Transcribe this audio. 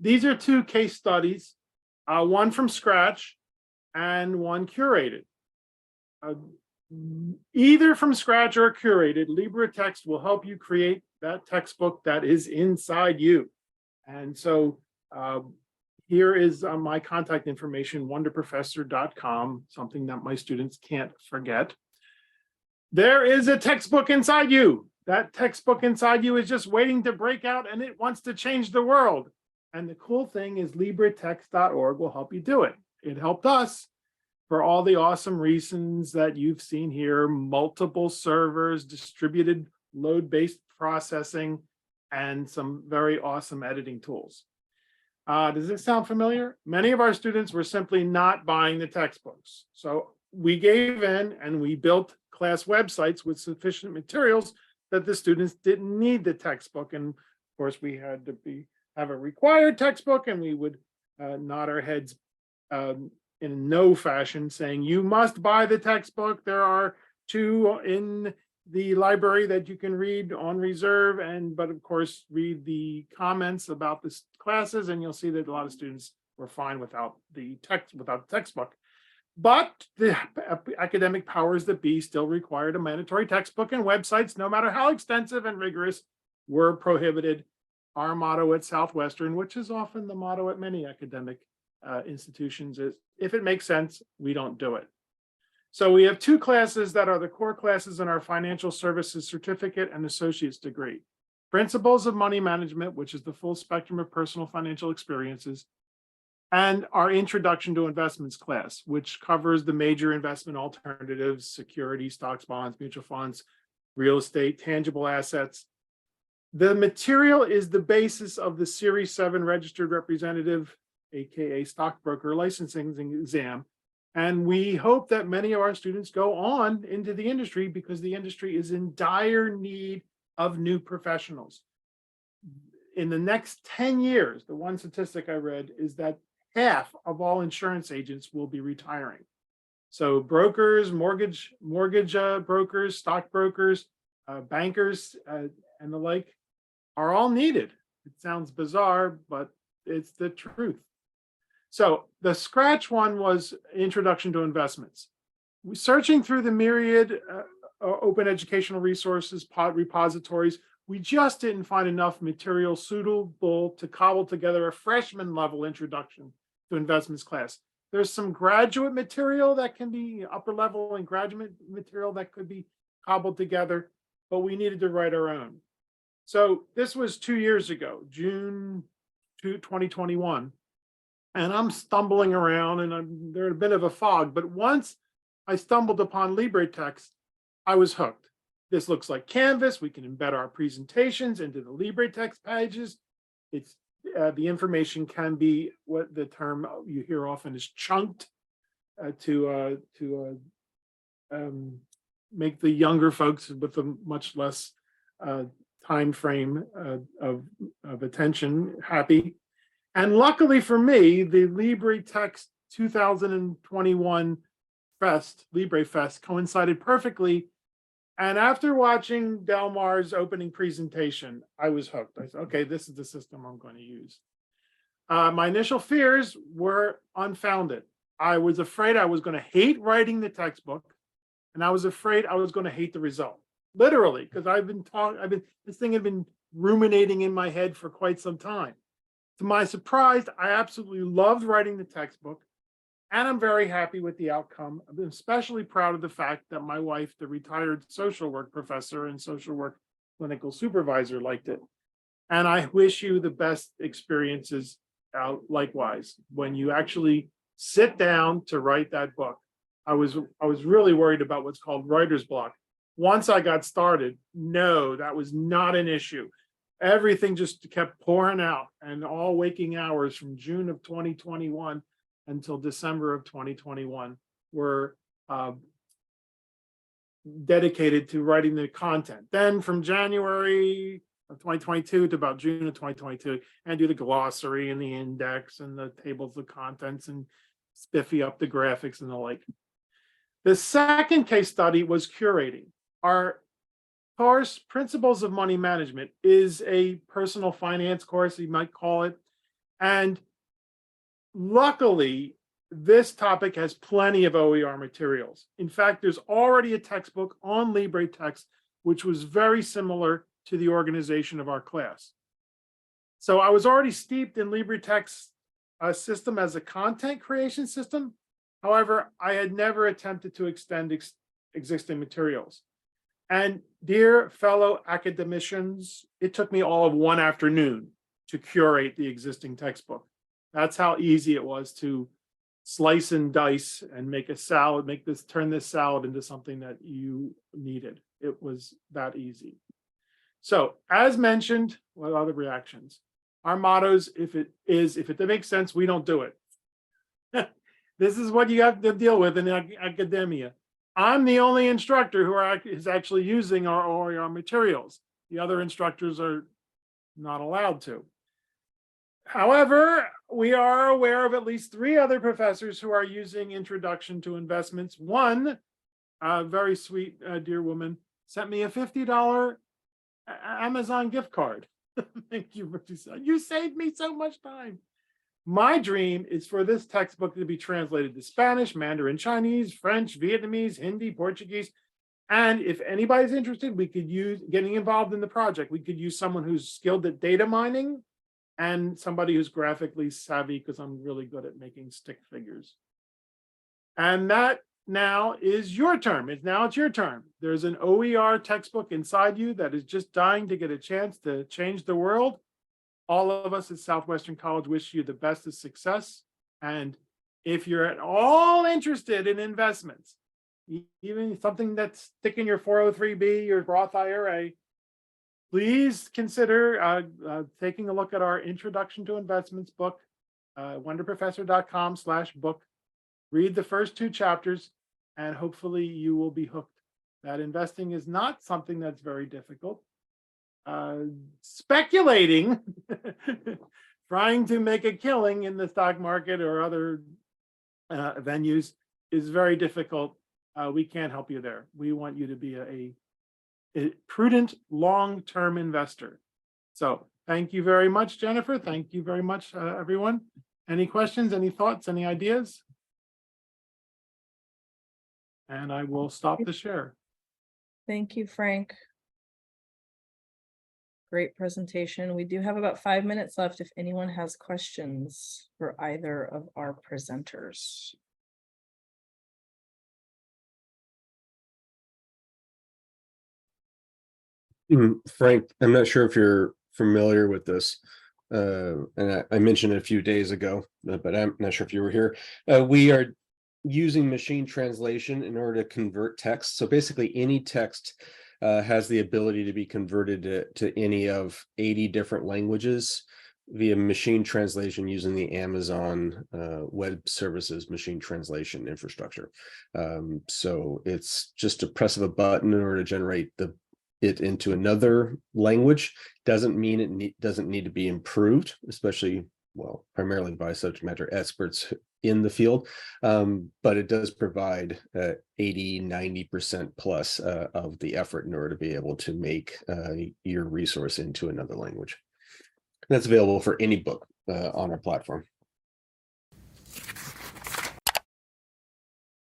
These are two case studies, one from scratch and one curated. Either from scratch or curated, LibreTexts will help you create that textbook that is inside you. And so here is my contact information, wonderprofessor.com, something that my students can't forget. There is a textbook inside you. That textbook inside you is just waiting to break out, and it wants to change the world. And the cool thing is LibreTexts.org will help you do it. It helped us for all the awesome reasons that you've seen here: multiple servers, distributed load-based processing, and some very awesome editing tools. Does this sound familiar? Many of our students were simply not buying the textbooks. So we gave in and we built class websites with sufficient materials that the students didn't need the textbook. And of course, we had to have a required textbook, and we would nod our heads in no fashion saying, you must buy the textbook. There are 2 in the library that you can read on reserve, but of course read the comments about the classes, and you'll see that a lot of students were fine without the textbook. But the academic powers that be still required a mandatory textbook, and websites, no matter how extensive and rigorous, were prohibited. Our motto at Southwestern, which is often the motto at many academic institutions, is if it makes sense, we don't do it. So we have 2 classes that are the core classes in our financial services certificate and associate's degree. Principles of Money Management, which is the full spectrum of personal financial experiences, and our Introduction to Investments class, which covers the major investment alternatives: securities, stocks, bonds, mutual funds, real estate, tangible assets. The material is the basis of the Series 7 registered representative, aka stockbroker licensing exam. And we hope that many of our students go on into the industry, because the industry is in dire need of new professionals. In the next 10 years, the one statistic I read is that half of all insurance agents will be retiring. So brokers, mortgage brokers, stockbrokers, bankers, and the like are all needed. It sounds bizarre, but it's the truth. So the scratch one was Introduction to Investments. Searching through the myriad open educational resources, repositories, we just didn't find enough material suitable to cobble together a freshman level Introduction to Investments class. There's some graduate material that can be upper level, and graduate material that could be cobbled together, but we needed to write our own. So this was 2 years ago, June 2021. And I'm stumbling around, and there's a bit of a fog, but once I stumbled upon LibreTexts, I was hooked. This looks like Canvas. We can embed our presentations into the LibreTexts pages. It's the information can be, what the term you hear often is, chunked to make the younger folks with a much less time frame of attention happy. And luckily for me, the LibreTexts 2021 Fest, Libre Fest, coincided perfectly. And after watching Delmar's opening presentation, I was hooked. I said, okay, this is the system I'm going to use. My initial fears were unfounded. I was afraid I was going to hate writing the textbook, and I was afraid I was going to hate the result. Literally, because this thing had been ruminating in my head for quite some time. To my surprise, I absolutely loved writing the textbook, and I'm very happy with the outcome. I'm especially proud of the fact that my wife, the retired social work professor and social work clinical supervisor, liked it. And I wish you the best experiences likewise when you actually sit down to write that book. I was really worried about what's called writer's block. Once I got started, no, that was not an issue. Everything just kept pouring out, and all waking hours from June of 2021 until December of 2021 were dedicated to writing the content. Then from January of 2022 to about June of 2022, and do the glossary and the index and the tables of contents and spiffy up the graphics and the like. The second case study was Curating. Our course, Principles of Money Management, is a personal finance course, you might call it. And luckily, this topic has plenty of OER materials. In fact, there's already a textbook on LibreTexts, which was very similar to the organization of our class. So I was already steeped in LibreTexts system as a content creation system. However, I had never attempted to extend existing materials. And dear fellow academicians, it took me all of one afternoon to curate the existing textbook. That's how easy it was to slice and dice and make a salad, turn this salad into something that you needed. It was that easy. So as mentioned, what are the reactions? Our mottos, if it makes sense, we don't do it. This is what you have to deal with in academia. I'm the only instructor who is actually using our OER materials. The other instructors are not allowed to. However, we are aware of at least 3 other professors who are using Introduction to Investments. One, a very sweet dear woman, sent me a $50 Amazon gift card. Thank you. You saved me so much time. My dream is for this textbook to be translated to Spanish, Mandarin Chinese, French, Vietnamese, Hindi, Portuguese. And if anybody's interested, we could use getting involved in the project. We could use someone who's skilled at data mining and somebody who's graphically savvy, because I'm really good at making stick figures. And that now is your turn. It's your turn. There's an OER textbook inside you that is just dying to get a chance to change the world. All of us at Southwestern College wish you the best of success. And if you're at all interested in investments, even something that's sticking your 403B, your Roth IRA, please consider taking a look at our Introduction to Investments book, wonderprofessor.com/book. Read the first 2 chapters, and hopefully you will be hooked. That investing is not something that's very difficult. Speculating, trying to make a killing in the stock market or other venues is very difficult. We can't help you there. We want you to be a prudent long-term investor. So thank you very much, Jennifer. Thank you very much, everyone. Any questions, any thoughts, any ideas? And I will stop the share. Thank you, Frank. Great presentation. We do have about 5 minutes left if anyone has questions for either of our presenters. Frank, I'm not sure if you're familiar with this, and I mentioned it a few days ago, but I'm not sure if you were here. We are using machine translation in order to convert text. So basically any text has the ability to be converted to any of 80 different languages via machine translation using the Amazon Web Services machine translation infrastructure. So it's just a press of a button in order to generate it into another language. Doesn't mean it doesn't need to be improved, especially, well, primarily by subject matter experts in the field, but it does provide 80–90% plus of the effort in order to be able to make your resource into another language. That's available for any book on our platform.